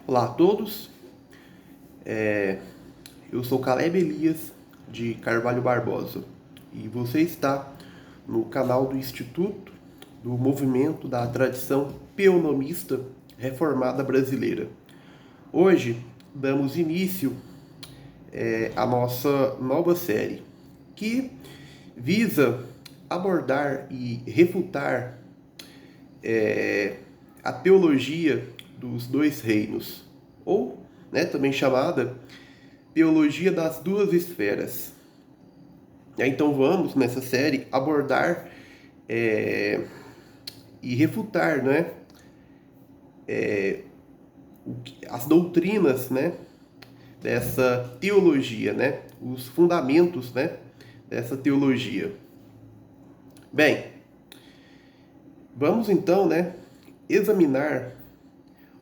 Olá a todos, eu sou Caleb Elias de Carvalho Barbosa e você está no canal do Instituto do Movimento da Tradição Pienomista Reformada Brasileira. Hoje damos início à nossa nova série que visa abordar e refutar a teologia dos dois reinos, ou também chamada teologia das duas esferas. Então vamos, nessa série, abordar e refutar as doutrinas dessa teologia, os fundamentos dessa teologia. Bem, vamos então examinar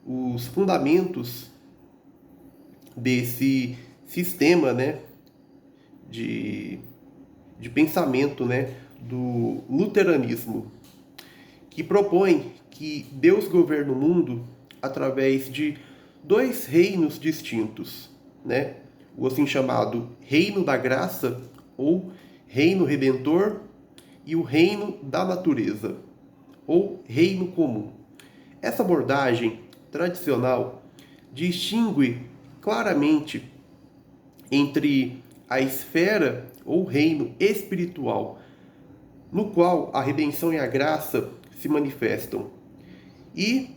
os fundamentos desse sistema de pensamento do luteranismo, que propõe que Deus governa o mundo através de dois reinos distintos, o assim chamado reino da graça, ou reino redentor, e o reino da natureza, ou reino comum. Essa abordagem tradicional distingue claramente entre a esfera ou reino espiritual, no qual a redenção e a graça se manifestam, e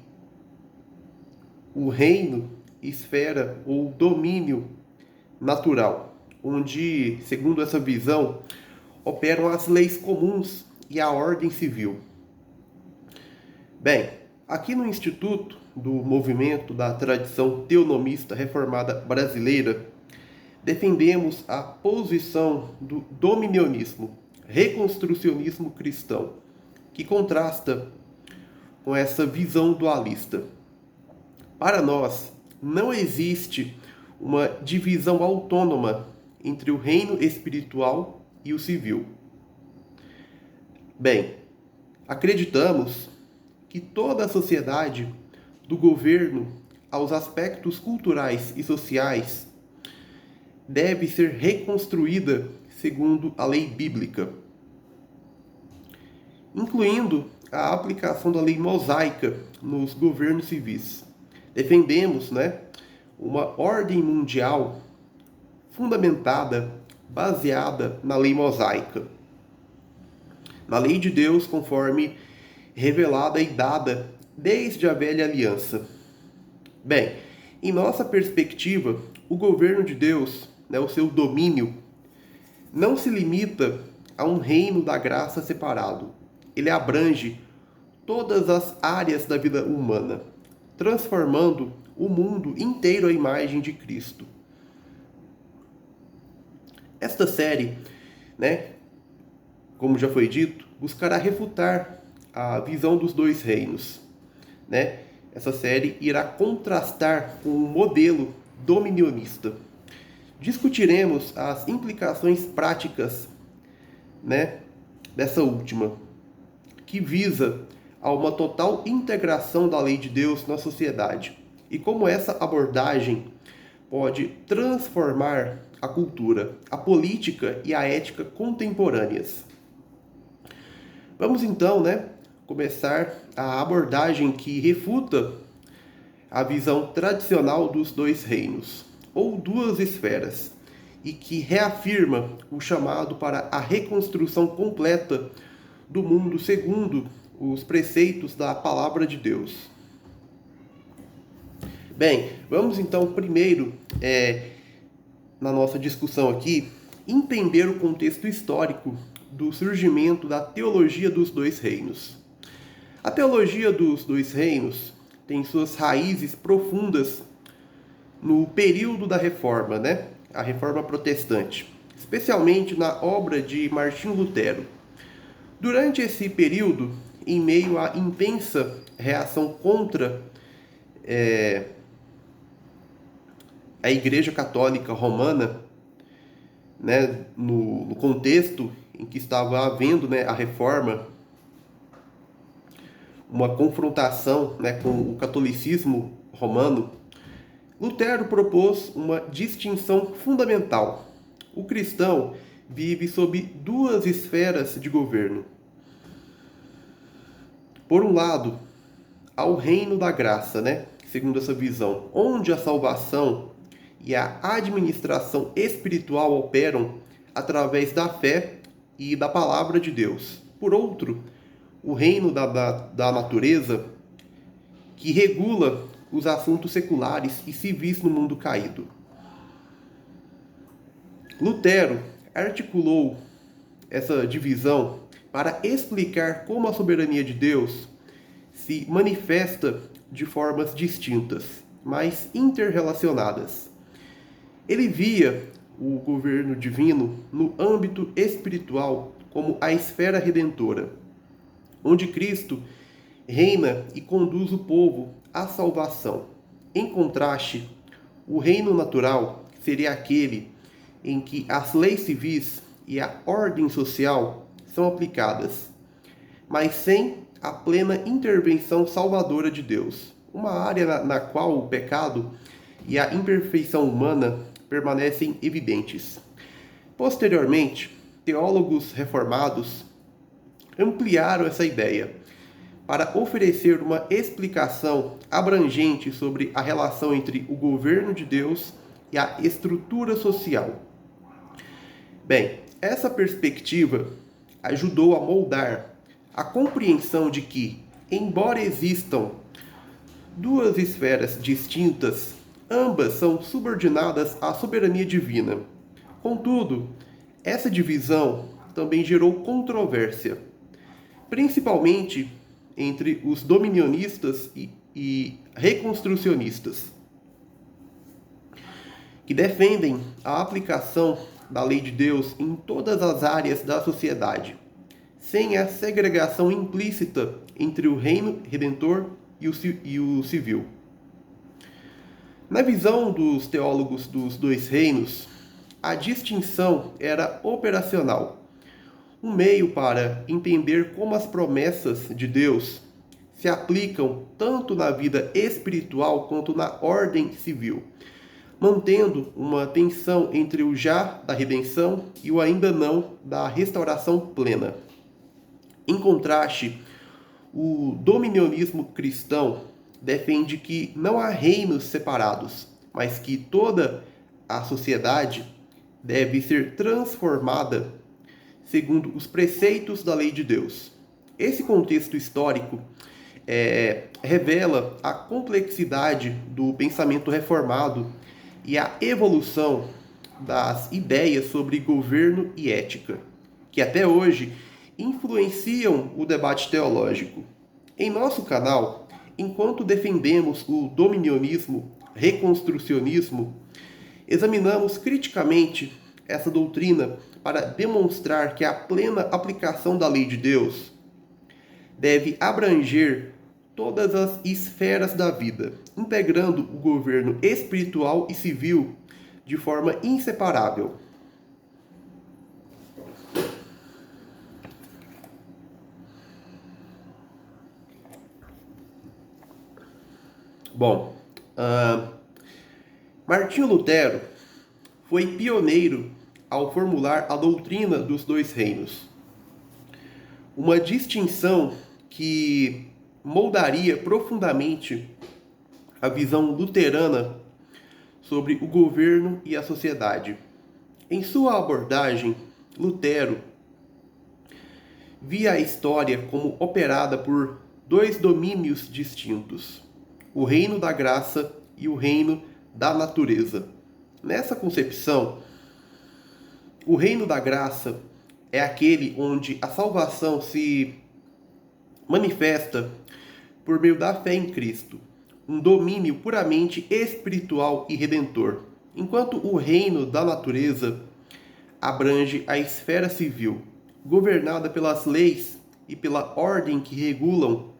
o reino, esfera ou domínio natural, onde, segundo essa visão, operam as leis comuns e a ordem civil. Bem, aqui no Instituto do Movimento da Tradição Teonomista Reformada Brasileira, defendemos a posição do dominionismo, reconstrucionismo cristão, que contrasta com essa visão dualista. Para nós, não existe uma divisão autônoma entre o reino espiritual e o civil. Bem, acreditamos que toda a sociedade, do governo aos aspectos culturais e sociais, deve ser reconstruída segundo a lei bíblica, incluindo a aplicação da lei mosaica nos governos civis. Defendemos uma ordem mundial fundamentada, baseada na lei mosaica, na lei de Deus conforme revelada e dada desde a velha aliança. Bem, em nossa perspectiva, o governo de Deus, o seu domínio, não se limita a um reino da graça separado. Ele abrange todas as áreas da vida humana, transformando o mundo inteiro à imagem de Cristo. Esta série, como já foi dito, buscará refutar a visão dos dois reinos. Essa série irá contrastar com o modelo dominionista. Discutiremos as implicações práticas dessa última, que visa a uma total integração da lei de Deus na sociedade, e como essa abordagem pode transformar a cultura, a política e a ética contemporâneas. Vamos então começar a abordagem que refuta a visão tradicional dos dois reinos, ou duas esferas, e que reafirma o chamado para a reconstrução completa do mundo segundo os preceitos da Palavra de Deus. Bem, vamos então primeiro, na nossa discussão aqui, entender o contexto histórico do surgimento da teologia dos dois reinos. A teologia dos dois reinos tem suas raízes profundas no período da Reforma, a Reforma Protestante, especialmente na obra de Martinho Lutero. Durante esse período, em meio à intensa reação contra a Igreja Católica Romana, no contexto em que estava havendo a Reforma, uma confrontação com o catolicismo romano, Lutero propôs uma distinção fundamental. O cristão vive sob duas esferas de governo. Por um lado, há o reino da graça, segundo essa visão, onde a salvação e a administração espiritual operam através da fé e da palavra de Deus. Por outro, o reino da natureza, que regula os assuntos seculares e civis no mundo caído. Lutero articulou essa divisão para explicar como a soberania de Deus se manifesta de formas distintas, mas interrelacionadas. Ele via o governo divino no âmbito espiritual como a esfera redentora, onde Cristo reina e conduz o povo à salvação. Em contraste, o reino natural seria aquele em que as leis civis e a ordem social são aplicadas, mas sem a plena intervenção salvadora de Deus, uma área na qual o pecado e a imperfeição humana permanecem evidentes. Posteriormente, teólogos reformados ampliaram essa ideia para oferecer uma explicação abrangente sobre a relação entre o governo de Deus e a estrutura social. Bem, essa perspectiva ajudou a moldar a compreensão de que, embora existam duas esferas distintas, ambas são subordinadas à soberania divina. Contudo, essa divisão também gerou controvérsia, principalmente entre os dominionistas e reconstrucionistas, que defendem a aplicação da lei de Deus em todas as áreas da sociedade, sem a segregação implícita entre o reino redentor e o civil. Na visão dos teólogos dos dois reinos, a distinção era operacional, um meio para entender como as promessas de Deus se aplicam tanto na vida espiritual quanto na ordem civil, mantendo uma tensão entre o já da redenção e o ainda não da restauração plena. Em contraste, o dominionismo cristão defende que não há reinos separados, mas que toda a sociedade deve ser transformada segundo os preceitos da lei de Deus. Esse contexto histórico revela a complexidade do pensamento reformado e a evolução das ideias sobre governo e ética, que até hoje influenciam o debate teológico. Em nosso canal, enquanto defendemos o dominionismo, reconstrucionismo, examinamos criticamente essa doutrina para demonstrar que a plena aplicação da lei de Deus deve abranger todas as esferas da vida, integrando o governo espiritual e civil de forma inseparável. Bom, Martinho Lutero foi pioneiro ao formular a doutrina dos dois reinos, uma distinção que moldaria profundamente a visão luterana sobre o governo e a sociedade. Em sua abordagem, Lutero via a história como operada por dois domínios distintos: o reino da graça e o reino da natureza. Nessa concepção, o reino da graça é aquele onde a salvação se manifesta por meio da fé em Cristo, um domínio puramente espiritual e redentor, enquanto o reino da natureza abrange a esfera civil, governada pelas leis e pela ordem que regulam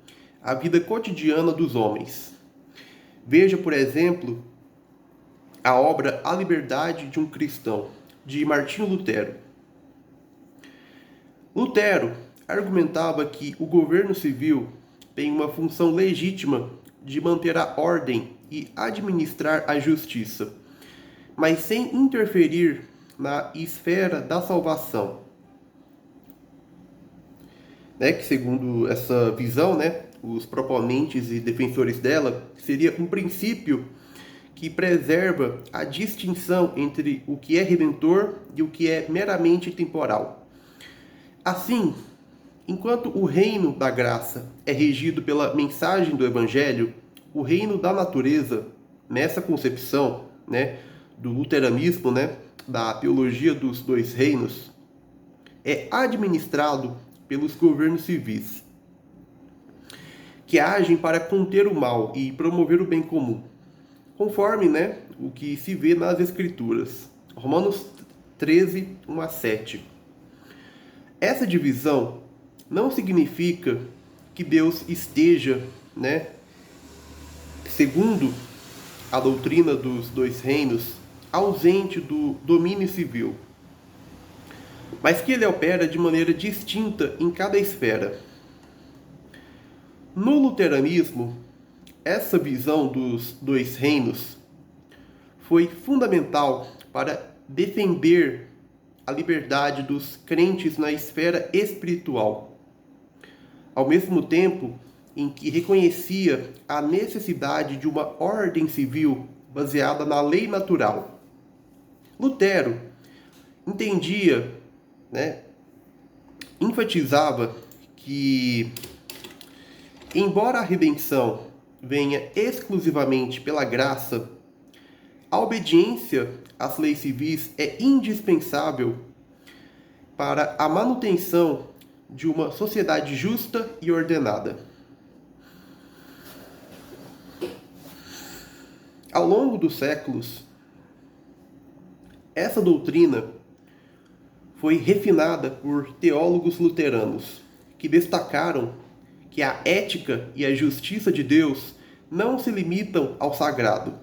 a vida cotidiana dos homens. Veja, por exemplo, a obra A Liberdade de um Cristão, de Martinho Lutero. Lutero argumentava que o governo civil tem uma função legítima de manter a ordem e administrar a justiça, mas sem interferir na esfera da salvação. Né, que segundo essa visão, né, os proponentes e defensores dela, seria um princípio que preserva a distinção entre o que é redentor e o que é meramente temporal. Assim, enquanto o reino da graça é regido pela mensagem do Evangelho, o reino da natureza, nessa concepção, né, do luteranismo, né, da teologia dos dois reinos, é administrado pelos governos civis, que agem para conter o mal e promover o bem comum, conforme, né, o que se vê nas Escrituras. Romanos 13, 1 a 7. Essa divisão não significa que Deus esteja, né, segundo a doutrina dos dois reinos, ausente do domínio civil, mas que ele opera de maneira distinta em cada esfera. No luteranismo, essa visão dos dois reinos foi fundamental para defender a liberdade dos crentes na esfera espiritual, ao mesmo tempo em que reconhecia a necessidade de uma ordem civil baseada na lei natural. Lutero entendia, né, enfatizava que, embora a redenção venha exclusivamente pela graça, a obediência às leis civis é indispensável para a manutenção de uma sociedade justa e ordenada. Ao longo dos séculos, essa doutrina foi refinada por teólogos luteranos, que destacaram que a ética e a justiça de Deus não se limitam ao sagrado,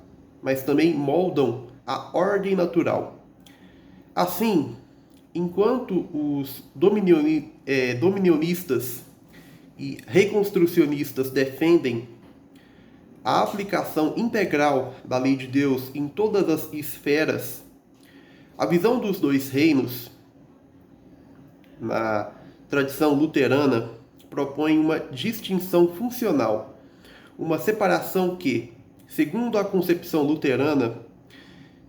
mas também moldam a ordem natural. Assim, enquanto os dominionistas e reconstrucionistas defendem a aplicação integral da lei de Deus em todas as esferas, a visão dos dois reinos, na tradição luterana, propõe uma distinção funcional, uma separação que, segundo a concepção luterana,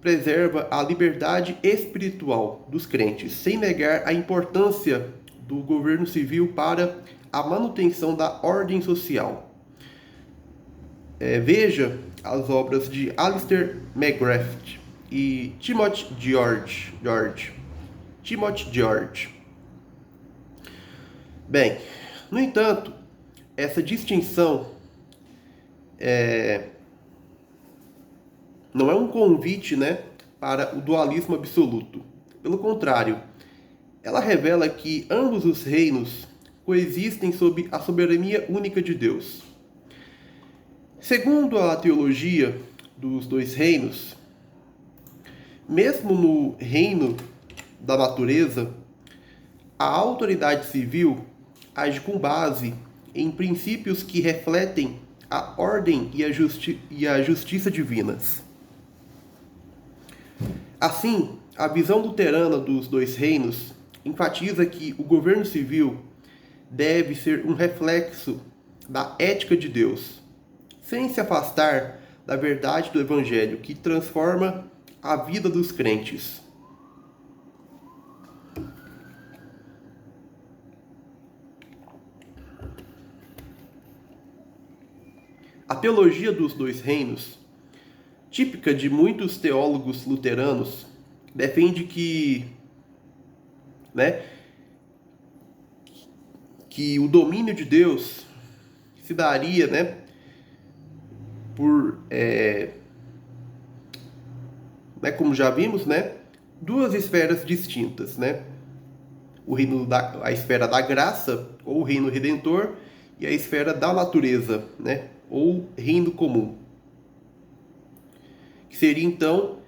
preserva a liberdade espiritual dos crentes, sem negar a importância do governo civil para a manutenção da ordem social. Veja as obras de Alistair McGrath e Timothy George. Timothy George. Bem, no entanto, essa distinção não é um convite, né, para o dualismo absoluto. Pelo contrário, ela revela que ambos os reinos coexistem sob a soberania única de Deus. Segundo a teologia dos dois reinos, mesmo no reino da natureza, a autoridade civil age com base em princípios que refletem a ordem e a justiça divinas. Assim, a visão luterana dos dois reinos enfatiza que o governo civil deve ser um reflexo da ética de Deus, sem se afastar da verdade do Evangelho, que transforma a vida dos crentes. A teologia dos dois reinos, típica de muitos teólogos luteranos, defende que o domínio de Deus se daria, por, como já vimos, duas esferas distintas, a esfera da graça, ou o reino redentor, e a esfera da natureza, ou reino comum. Que seria, então,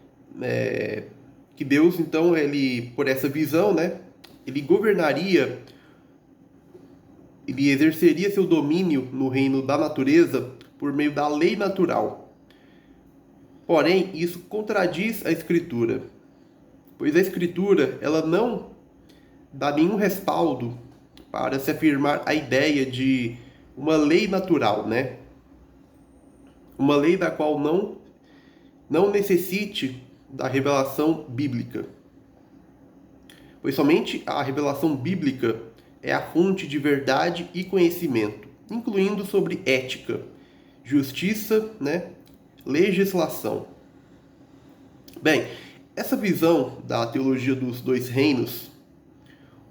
que Deus, então, ele, por essa visão, ele governaria, ele exerceria seu domínio no reino da natureza por meio da lei natural, Porém, isso contradiz a Escritura, pois a Escritura ela não dá nenhum respaldo para se afirmar a ideia de uma lei natural, né? Uma lei da qual não necessite da revelação bíblica, pois somente a revelação bíblica é a fonte de verdade e conhecimento, incluindo sobre ética, justiça, né, legislação. Bem, essa visão da teologia dos dois reinos,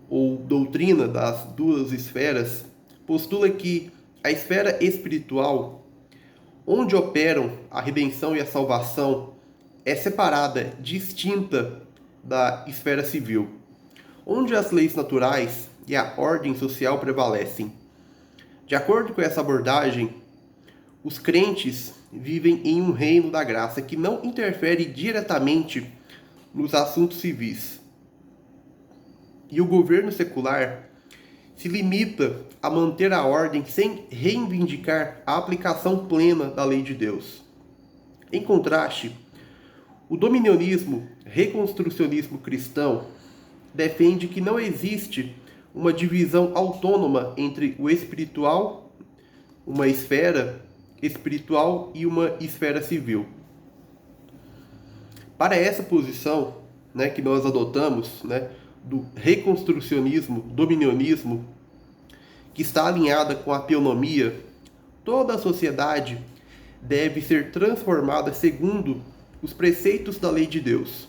ou doutrina das duas esferas, postula que a esfera espiritual, onde operam a redenção e a salvação, é separada, distinta da esfera civil, onde as leis naturais e a ordem social prevalecem. De acordo com essa abordagem, os crentes vivem em um reino da graça que não interfere diretamente nos assuntos civis. E o governo secular se limita a manter a ordem sem reivindicar a aplicação plena da lei de Deus. Em contraste, o dominionismo reconstrucionismo cristão defende que não existe uma divisão autônoma entre o espiritual, uma esfera espiritual e uma esfera civil. Para essa posição, né, que nós adotamos, né, do reconstrucionismo, dominionismo, que está alinhada com a teonomia, toda a sociedade deve ser transformada segundo os preceitos da lei de Deus.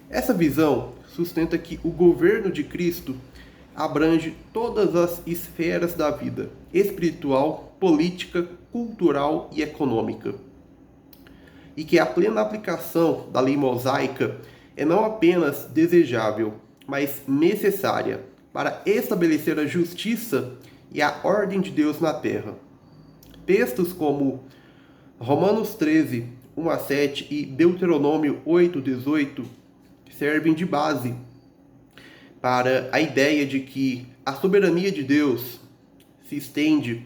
Essa visão sustenta que o governo de Cristo abrange todas as esferas da vida, espiritual, política, cultural e econômica. E que a plena aplicação da lei mosaica é não apenas desejável, mas necessária para estabelecer a justiça e a ordem de Deus na terra. Textos como Romanos 13, 1 a 7 e Deuteronômio 8, 18 servem de base para a ideia de que a soberania de Deus se estende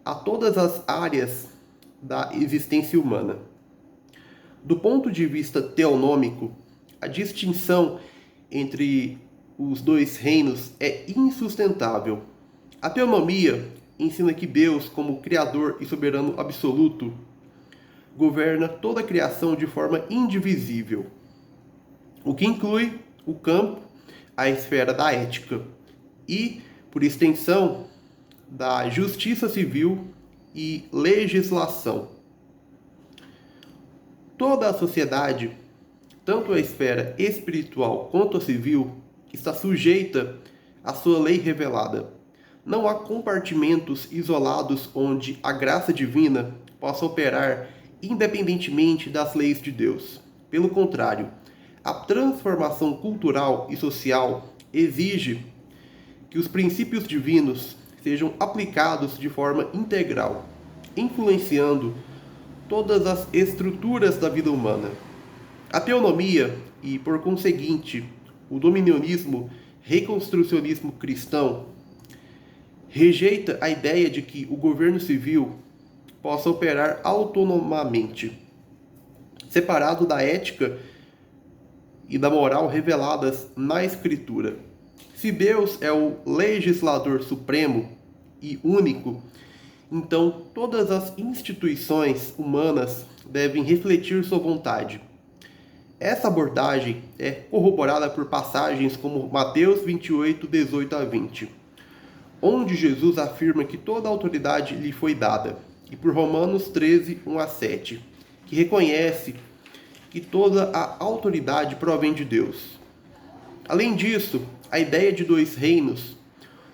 a todas as áreas da existência humana. Do ponto de vista teonômico, a distinção entre os dois reinos é insustentável. A teonomia ensina que Deus, como Criador e soberano absoluto, governa toda a criação de forma indivisível, o que inclui o campo, a esfera da ética e, por extensão, da justiça civil e legislação. Toda a sociedade, tanto a esfera espiritual quanto a civil, está sujeita à sua lei revelada. Não há compartimentos isolados onde a graça divina possa operar independentemente das leis de Deus. Pelo contrário, a transformação cultural e social exige que os princípios divinos sejam aplicados de forma integral, influenciando todas as estruturas da vida humana. A teonomia e, por conseguinte, o dominionismo reconstrucionismo cristão rejeita a ideia de que o governo civil possa operar autonomamente, separado da ética e da moral reveladas na Escritura. Se Deus é o legislador supremo e único, então todas as instituições humanas devem refletir sua vontade. Essa abordagem é corroborada por passagens como Mateus 28, 18 a 20, onde Jesus afirma que toda a autoridade lhe foi dada, e por Romanos 13, 1 a 7, que reconhece que toda a autoridade provém de Deus. Além disso, a ideia de dois reinos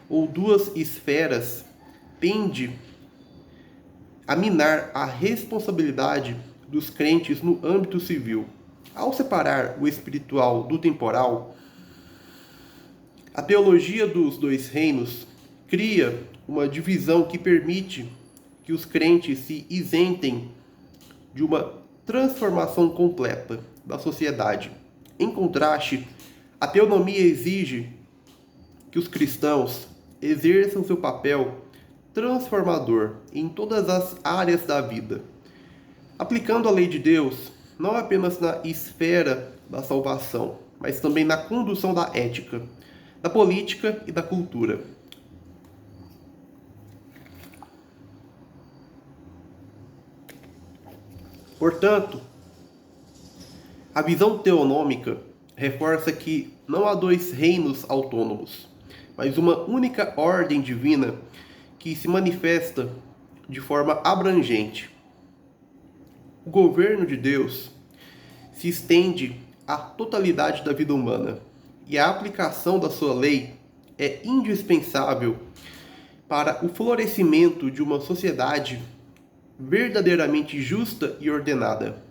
ou duas esferas tende a minar a responsabilidade dos crentes no âmbito civil. Ao separar o espiritual do temporal, a teologia dos dois reinos cria uma divisão que permite que os crentes se isentem de uma transformação completa da sociedade. Em contraste, a teonomia exige que os cristãos exerçam seu papel transformador em todas as áreas da vida, aplicando a lei de Deus não apenas na esfera da salvação, mas também na condução da ética, da política e da cultura. Portanto, a visão teonômica reforça que não há dois reinos autônomos, mas uma única ordem divina que se manifesta de forma abrangente. O governo de Deus se estende à totalidade da vida humana, e a aplicação da sua lei é indispensável para o florescimento de uma sociedade verdadeiramente justa e ordenada.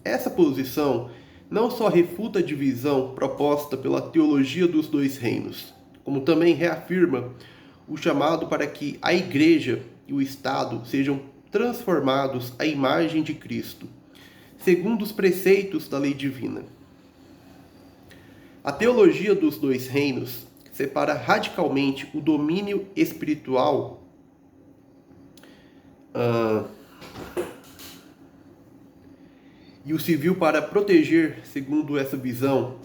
Essa posição não só refuta a divisão proposta pela teologia dos dois reinos, como também reafirma o chamado para que a Igreja e o Estado sejam transformados à imagem de Cristo, segundo os preceitos da lei divina. A teologia dos dois reinos separa radicalmente o domínio espiritual e o civil para proteger, segundo essa visão,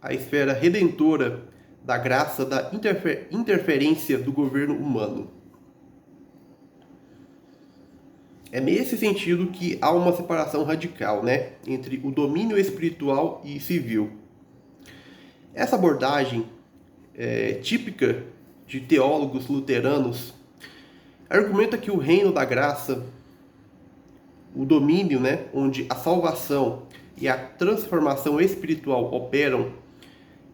a esfera redentora da graça da interferência do governo humano. É nesse sentido que há uma separação radical, entre o domínio espiritual e civil. Essa abordagem típica de teólogos luteranos argumenta que o reino da graça, o domínio, onde a salvação e a transformação espiritual operam,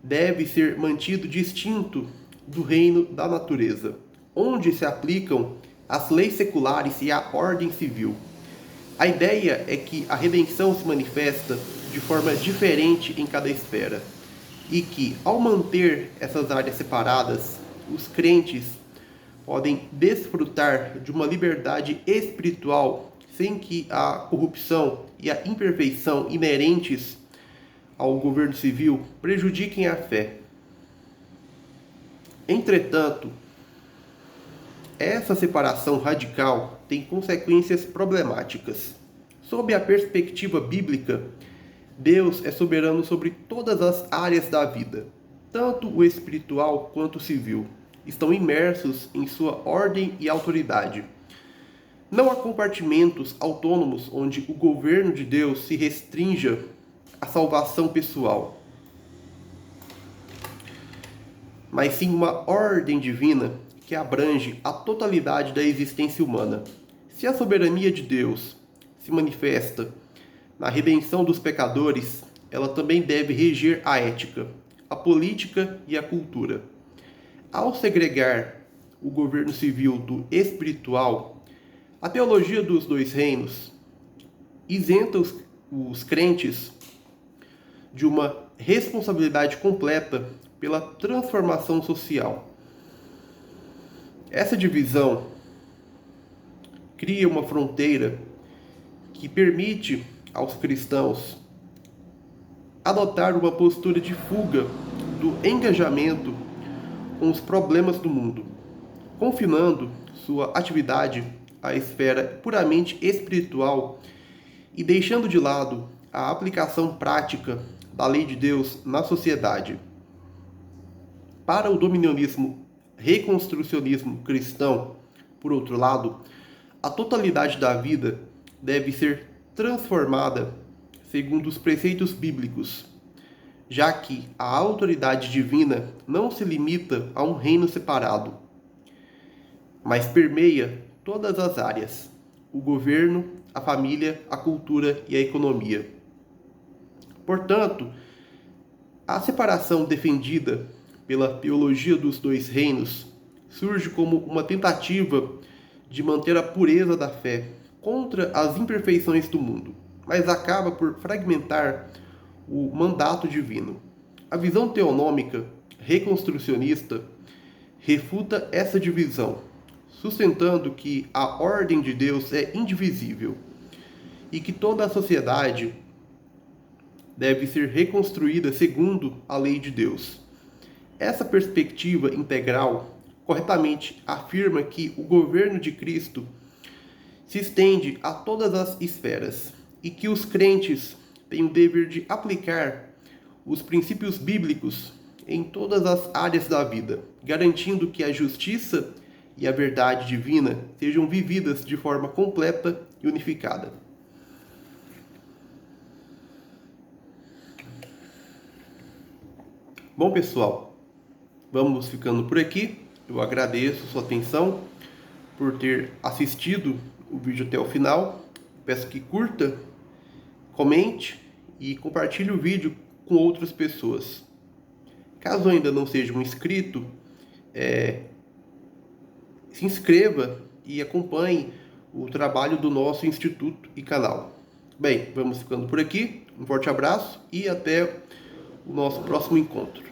deve ser mantido distinto do reino da natureza, onde se aplicam as leis seculares e a ordem civil. A ideia é que a redenção se manifesta de forma diferente em cada esfera, e que, ao manter essas áreas separadas, os crentes podem desfrutar de uma liberdade espiritual sem que a corrupção e a imperfeição inerentes ao governo civil prejudiquem a fé. Entretanto, essa separação radical tem consequências problemáticas. Sob a perspectiva bíblica, Deus é soberano sobre todas as áreas da vida, tanto o espiritual quanto o civil. Estão imersos em sua ordem e autoridade. Não há compartimentos autônomos onde o governo de Deus se restrinja à salvação pessoal, mas sim uma ordem divina que abrange a totalidade da existência humana. Se a soberania de Deus se manifesta na redenção dos pecadores, ela também deve reger a ética, a política e a cultura. Ao segregar o governo civil do espiritual, a teologia dos dois reinos isenta os crentes de uma responsabilidade completa pela transformação social. Essa divisão cria uma fronteira que permite aos cristãos adotar uma postura de fuga do engajamento com os problemas do mundo, confinando sua atividade à esfera puramente espiritual e deixando de lado a aplicação prática da lei de Deus na sociedade. Para o dominionismo reconstrucionismo cristão, por outro lado, a totalidade da vida deve ser transformada segundo os preceitos bíblicos, já que a autoridade divina não se limita a um reino separado, mas permeia todas as áreas: o governo, a família, a cultura e a economia. Portanto, a separação defendida pela teologia dos dois reinos surge como uma tentativa de manter a pureza da fé contra as imperfeições do mundo, mas acaba por fragmentar o mandato divino. A visão teonômica reconstrucionista refuta essa divisão, sustentando que a ordem de Deus é indivisível e que toda a sociedade deve ser reconstruída segundo a lei de Deus. Essa perspectiva integral corretamente afirma que o governo de Cristo se estende a todas as esferas e que os crentes têm o dever de aplicar os princípios bíblicos em todas as áreas da vida, garantindo que a justiça e a verdade divina sejam vividas de forma completa e unificada. Bom, pessoal, vamos ficando por aqui. Eu agradeço sua atenção por ter assistido o vídeo até o final. Peço que curta, comente e compartilhe o vídeo com outras pessoas. Caso ainda não seja um inscrito, se inscreva e acompanhe o trabalho do nosso instituto e canal. Bem, vamos ficando por aqui. Um forte abraço e até o nosso próximo encontro.